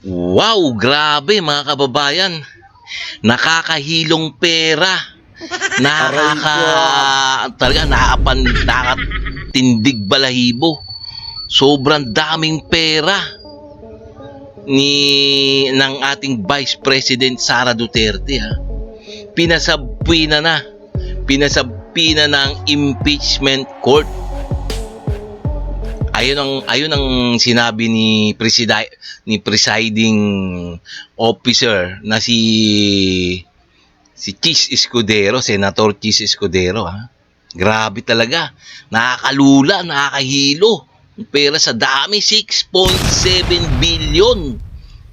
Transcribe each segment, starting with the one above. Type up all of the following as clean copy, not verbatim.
Wow, grabe mga kababayan. Nakakahilong pera. Nakakatindig balahibo. Sobrang daming pera ng ating Vice President Sara Duterte, ha. Pinasabpina ng impeachment court. Ayun ang sinabi ni presiding officer na si Chis Escudero, Senator Chis Escudero, ha. Grabe talaga. Nakakalula, nakakahilo. Pera sa dami, 6.7 billion.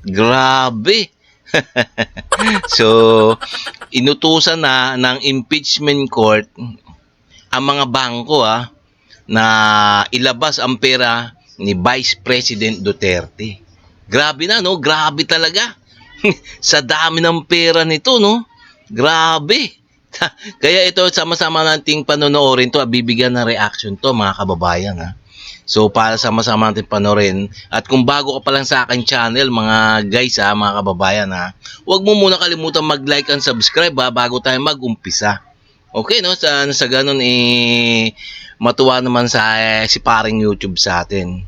Grabe. So, inutusan na ng impeachment court ang mga bangko, ha, na ilabas ang pera ni Vice President Duterte. Grabe na, no? Grabe talaga. Sa dami ng pera nito, no? Grabe. Kaya ito, sama-sama nating panonoorin to, bibigyan ng reaction to, mga kababayan, ha. So, para sama-sama natin panoorin. At kung bago ka pa lang sa akin channel, mga guys, ha, mga kababayan, ha, huwag mo muna kalimutan mag-like and subscribe, ha, bago tayo mag-umpisa. Okay, no? Sa ganun, matuwa naman si paring YouTube sa atin.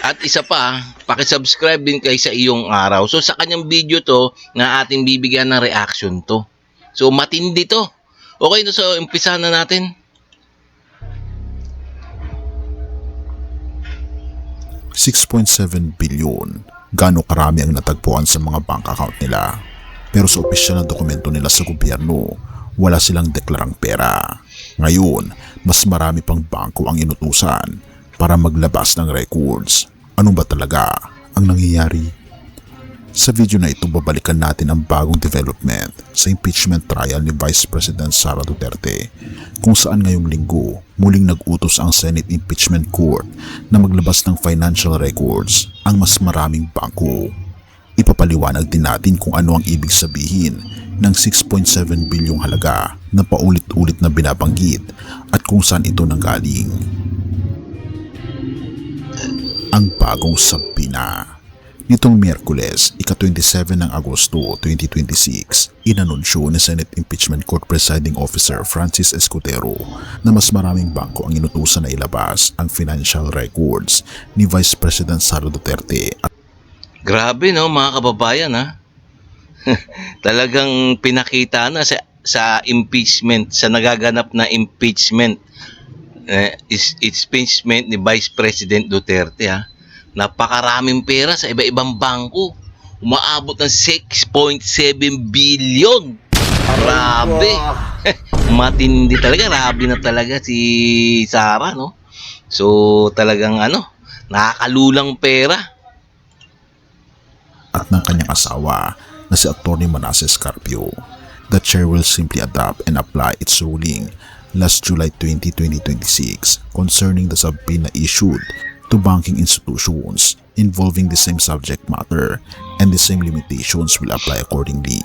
At isa pa, pakisubscribe din kay sa iyong araw. So, sa kanyang video to, na ating bibigyan ng reaction to. So, matindi to. Okay, no? So, umpisa na natin. 6.7 billion. Gaano karami ang natagpuan sa mga bank account nila. Pero sa opisyal na dokumento nila sa gobyerno, wala silang deklarang pera. Ngayon, mas marami pang bangko ang inutusan para maglabas ng records. Ano ba talaga ang nangyayari? Sa video na ito, babalikan natin ang bagong development sa impeachment trial ni Vice President Sara Duterte, kung saan ngayong linggo muling nag-utos ang Senate Impeachment Court na maglabas ng financial records ang mas maraming bangko. Ipapaliwanag din natin kung ano ang ibig sabihin ng 6.7 bilyong halaga na paulit-ulit na binabanggit at kung saan ito nanggaling. Ang bagong sabina. Nitong Miyerkules, ika-27 ng Agosto 2026, inanunsyo ni Senate Impeachment Court Presiding Officer Francis Escudero na mas maraming bangko ang inutusan na ilabas ang financial records ni Vice President Sara Duterte. Grabe, no, mga kababayan, ha. Talagang pinakita na sa impeachment, sa nagaganap na impeachment ni Vice President Duterte, ha. Napakaraming pera sa iba-ibang bangko. Umaabot ng 6.7 billion. Grabe. Matindi talaga. Grabe na talaga si Sara, no? So, talagang nakakalulang pera. At ng kanyang asawa na si Atty. Manasseh Scarpio. The chair will simply adopt and apply its ruling last July 20, 2026 concerning the subpoena issued to banking institutions involving the same subject matter, and the same limitations will apply accordingly.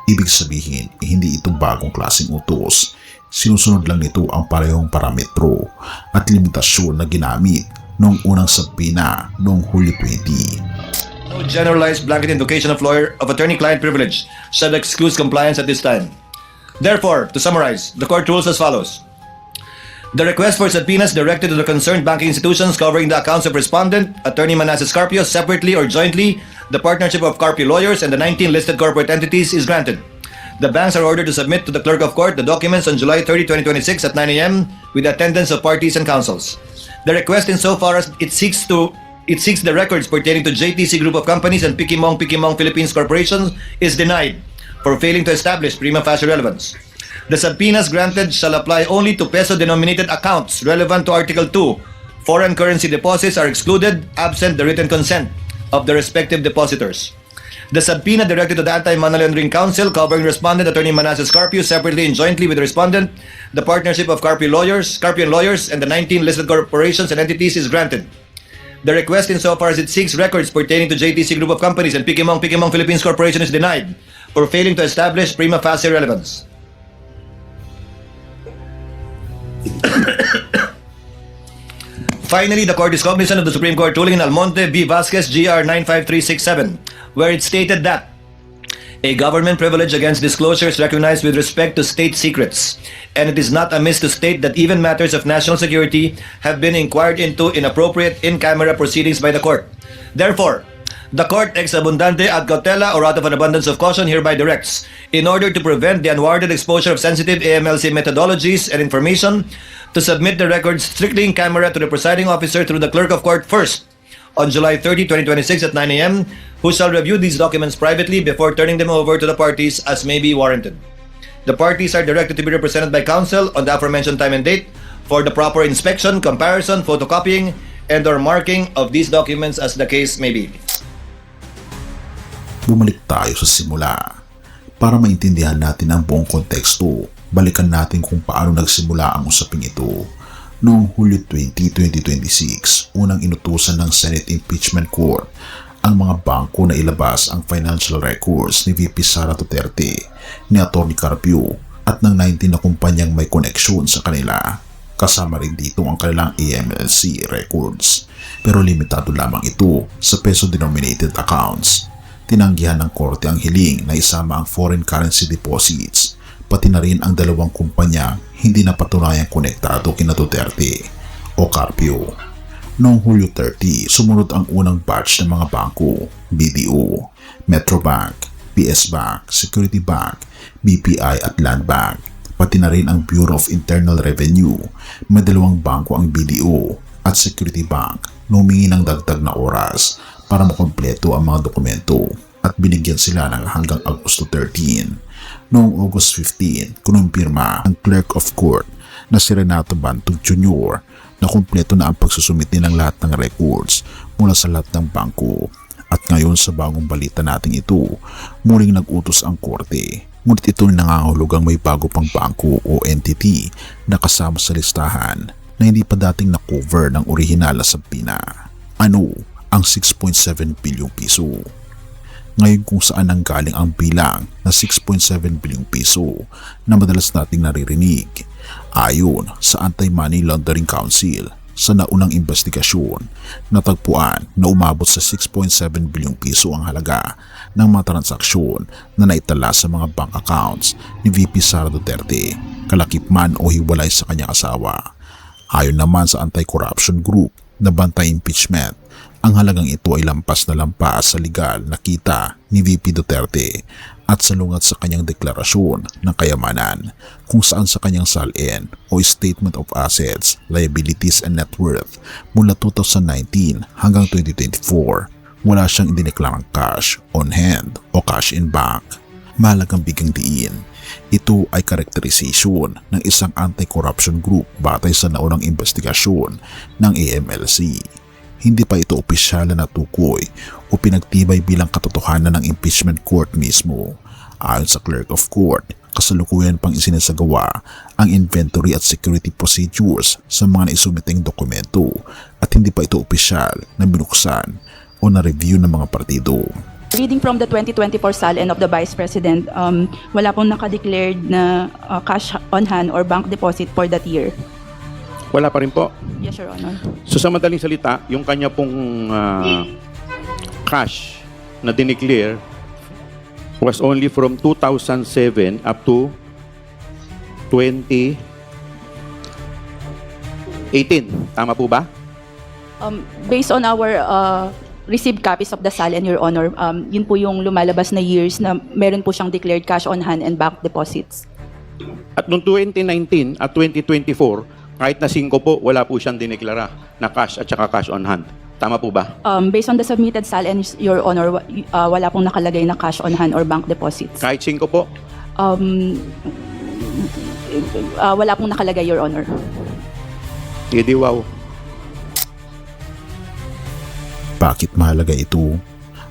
Ibig sabihin, hindi ito bagong klaseng utos. Sinusunod lang nito ang parehong parametro at limitasyon na ginamit noong unang subpoena noong Hulyo 20. No generalized blanket invocation of attorney-client privilege shall excuse compliance at this time. Therefore, to summarize, the court rules as follows. The request for subpoenas directed to the concerned banking institutions covering the accounts of respondent, Attorney Manasseh Scarpio, separately or jointly, the partnership of Scarpio lawyers, and the 19 listed corporate entities is granted. The banks are ordered to submit to the clerk of court the documents on July 30, 2026 at 9 a.m. with the attendance of parties and counsels. The request insofar as it seeks the records pertaining to JTC Group of Companies and Pikimong Philippines Corporation is denied for failing to establish prima facie relevance. The subpoenas granted shall apply only to peso-denominated accounts relevant to Article 2. Foreign currency deposits are excluded absent the written consent of the respective depositors. The subpoena directed to the Anti-Money Laundering Council covering respondent Attorney Manasseh Scarpio separately and jointly with the respondent, the partnership of Scarpio lawyers, and the 19 listed corporations and entities is granted. The request insofar as it seeks records pertaining to JTC Group of Companies and Pikimong Philippines Corporation is denied for failing to establish prima facie relevance. Finally, the court is cognizant of the Supreme Court ruling in Almonte v. Vasquez GR 95367, where it stated that a government privilege against disclosure is recognized with respect to state secrets, and it is not amiss to state that even matters of national security have been inquired into in appropriate in-camera proceedings by the court. Therefore, the court ex abundante ad cautela or out of an abundance of caution hereby directs, in order to prevent the unwarranted exposure of sensitive AMLC methodologies and information, to submit the records strictly in camera to the presiding officer through the clerk of court first, on July 30, 2026 at 9 a.m., who shall review these documents privately before turning them over to the parties as may be warranted. The parties are directed to be represented by counsel on the aforementioned time and date for the proper inspection, comparison, photocopying, and or marking of these documents as the case may be. Bumalik tayo sa simula. Para maintindihan natin ang buong konteksto, balikan natin kung paano nagsimula ang usaping ito. Noong Hulyo 20, 2026, unang inutusan ng Senate Impeachment Court ang mga bangko na ilabas ang financial records ni VP Sara Duterte, ni Atty. Carpio at ng 19 na kumpanyang may koneksyon sa kanila. Kasama rin dito ang kanilang AMLC records, pero limitado lamang ito sa peso-denominated accounts. Tinanggihan ng korte ang hiling na isama ang foreign currency deposits, pati na rin ang dalawang kumpanya hindi na patunayang konektado kina Duterte o Carpio. Noong Hulyo 30, sumunod ang unang batch ng mga bangko, BDO, Metrobank, PS Bank, Security Bank, BPI at Land Bank, pati na rin ang Bureau of Internal Revenue. May dalawang bangko ang BDO at Security Bank na humingi ng dagdag na oras para makompleto ang mga dokumento at binigyan sila ng hanggang Agosto 13. Noong August 15, kinumpirma ang Clerk of Court na si Renato Bantog Jr. na kumpleto na ang pagsusumite ng lahat ng records mula sa lahat ng bangko. At ngayon sa bagong balita nating ito, muling nag-utos ang korte. Ngunit ito nangangahulugang may bago pang bangko o entity na kasama sa listahan na hindi pa dating na-cover ng orihinal na sampina. Ano ang 6.7 bilyong piso? Ngayon kung saan nanggaling ang bilang na 6.7 bilyong piso na madalas nating naririnig. Ayon sa Anti-Money Laundering Council, sa naunang investigasyon, natagpuan na umabot sa 6.7 bilyong piso ang halaga ng mga transaksyon na naitala sa mga bank accounts ni VP Sara Duterte, kalakip man o hiwalay sa kanyang asawa. Ayon naman sa Anti-Corruption Group na bantay impeachment, ang halagang ito ay lampas na lampas sa legal na kita ni VP Duterte at salungat sa kanyang deklarasyon ng kayamanan kung saan sa kanyang salin o Statement of Assets, Liabilities and Net Worth mula 2019 hanggang 2024, wala siyang idineklarang cash on hand o cash in bank. Mahalagang bigang diin, ito ay karakterisasyon ng isang anti-corruption group batay sa naunang investigasyon ng AMLC. Hindi pa ito opisyal na natukoy o pinagtibay bilang katotohanan ng impeachment court mismo. Ayon sa Clerk of Court, kasalukuyan pang isinasagawa ang inventory at security procedures sa mga naisumiteng dokumento at hindi pa ito opisyal na binuksan o na-review ng mga partido. Reading from the 2024 SALN of the Vice President, wala pong nakadeclared na cash on hand or bank deposit for that year. Wala pa rin po. Yes, Your Honor. So sa madaling salita, yung kanya pong cash na dineclare was only from 2007 up to 2018. Tama po ba? Based on our received copies of the SALN, Your Honor, yun po yung lumalabas na years na meron po siyang declared cash on hand and bank deposits. At noong 2019 at 2024, kahit na 5 po, wala po siyang dineklara na cash at saka cash on hand. Tama po ba? Based on the submitted SALN, Your Honor, wala pong nakalagay na cash on hand or bank deposits. Kahit 5 po? Wala pong nakalagay, Your Honor. Hindi, wow. Bakit mahalaga ito?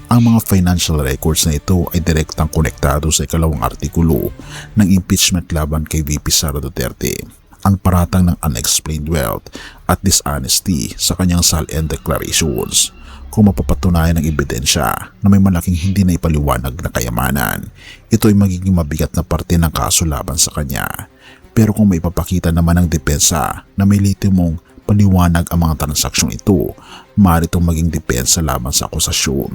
Ang mga financial records na ito ay direktang konektado sa ikalawang artikulo ng impeachment laban kay VP Sara Duterte. Ang paratang ng unexplained wealth at dishonesty sa kanyang SALN declarations. Kung mapapatunayan ng ebidensya na may malaking hindi na ipaliwanag na kayamanan, ito ay magiging mabigat na parte ng kaso laban sa kanya. Pero kung maipapakita naman ng depensa na may lehitimong ipaliwanag ang mga transaksyong ito, maaari itong maging depensa laban sa akusasyon.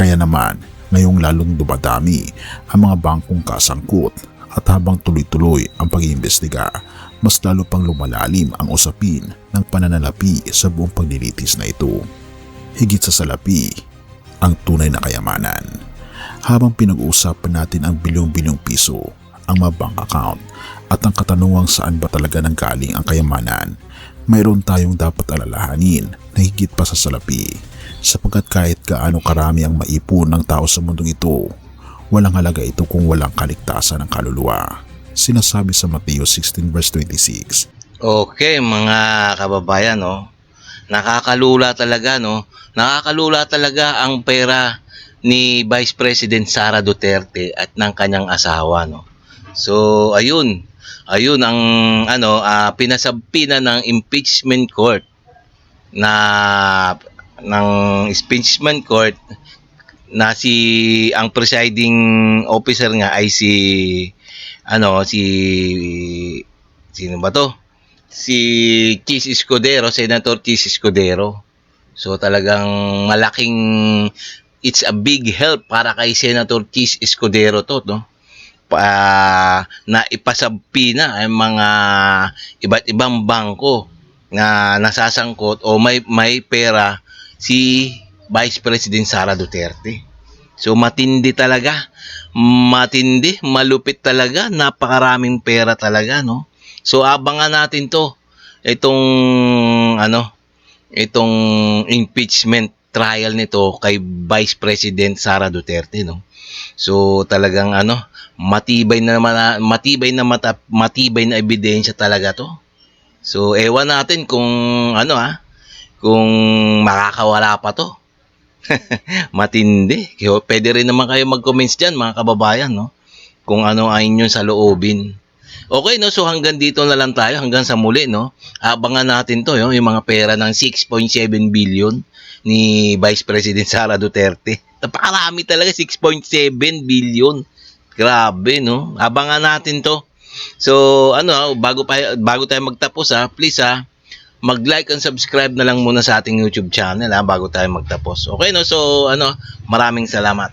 Kaya naman, ngayong lalong dumadami ang mga bangkong kasangkot at habang tuloy-tuloy ang pag-iimbestiga, mas lalo pang lumalalim ang usapin ng pananalapi sa buong paglilitis na ito. Higit sa salapi, ang tunay na kayamanan. Habang pinag-uusapan natin ang bilyong-bilyong piso, ang mga bank account at ang katanungang saan ba talaga nanggaling ang kayamanan, mayroon tayong dapat alalahanin na higit pa sa salapi, sapagkat kahit gaano karami ang maipon ng tao sa mundong ito, walang halaga ito kung walang kaligtasan ng kaluluwa. Sinasabi sa Mateo 16 verse 26. Okay, mga kababayan, no? Nakakalula talaga, no? Nakakalula talaga ang pera ni Vice President Sara Duterte at ng kanyang asawa, no? So, ayun ang pinasabpina ng impeachment court na ang presiding officer nga ay sino ba to? Si Chis Escudero, Senator Chis Escudero. So talagang it's a big help para kay Senator Chis Escudero to, no? Na ipasabpina ang mga iba't ibang bangko na nasasangkot o may pera si Vice President Sara Duterte. So matindi talaga. Malupit talaga, napakaraming pera talaga, no? So abangan natin itong impeachment trial nito kay Vice President Sara Duterte, no? So talagang matibay na ebidensya talaga to. So ewan natin kung kung makakawala pa to. Matindi. Pwede rin naman kayo mag-comments dyan, mga kababayan, no? Kung ano ang inyong saloobin. Okay, no? So hanggang dito na lang tayo, hanggang sa muli, no? Abangan natin yung mga pera ng 6.7 billion ni Vice President Sara Duterte. Napakarami talaga, 6.7 billion. Grabe, no? Abangan natin to. So, bago tayo magtapos, please, mag-like and subscribe na lang muna sa ating YouTube channel, bago tayo magtapos. Okay, no? So, maraming salamat.